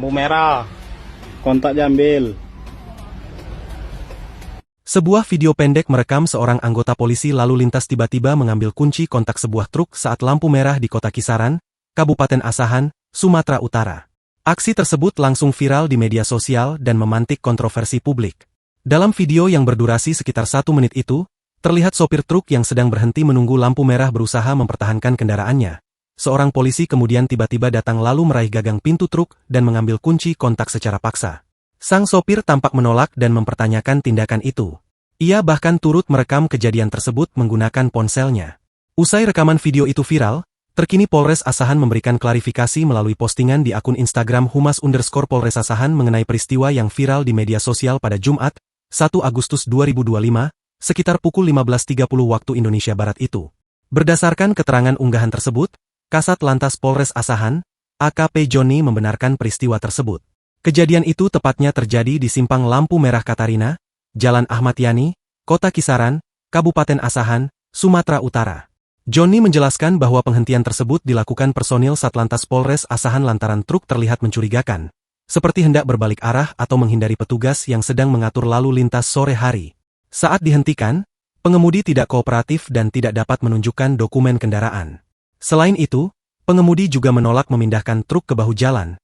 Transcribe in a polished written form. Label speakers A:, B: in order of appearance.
A: lampu merah, kontak diambil.
B: Sebuah video pendek merekam seorang anggota polisi lalu lintas tiba-tiba mengambil kunci kontak sebuah truk saat lampu merah di Kota Kisaran, Kabupaten Asahan, Sumatera Utara. Aksi tersebut langsung viral di media sosial dan memantik kontroversi publik. Dalam video yang berdurasi sekitar 1 menit itu, terlihat sopir truk yang sedang berhenti menunggu lampu merah berusaha mempertahankan kendaraannya. Seorang polisi kemudian tiba-tiba datang lalu meraih gagang pintu truk dan mengambil kunci kontak secara paksa. Sang sopir tampak menolak dan mempertanyakan tindakan itu. Ia bahkan turut merekam kejadian tersebut menggunakan ponselnya. Usai rekaman video itu viral, terkini Polres Asahan memberikan klarifikasi melalui postingan di akun Instagram Humas_Polres Asahan mengenai peristiwa yang viral di media sosial pada Jumat, 1 Agustus 2025, sekitar pukul 15.30 waktu Indonesia Barat itu. Berdasarkan keterangan unggahan tersebut, Kasat Lantas Polres Asahan, AKP Joni membenarkan peristiwa tersebut. Kejadian itu tepatnya terjadi di Simpang Lampu Merah Katarina, Jalan Ahmad Yani, Kota Kisaran, Kabupaten Asahan, Sumatera Utara. Joni menjelaskan bahwa penghentian tersebut dilakukan personil Satlantas Polres Asahan lantaran truk terlihat mencurigakan, seperti hendak berbalik arah atau menghindari petugas yang sedang mengatur lalu lintas sore hari. Saat dihentikan, pengemudi tidak kooperatif dan tidak dapat menunjukkan dokumen kendaraan. Selain itu, pengemudi juga menolak memindahkan truk ke bahu jalan,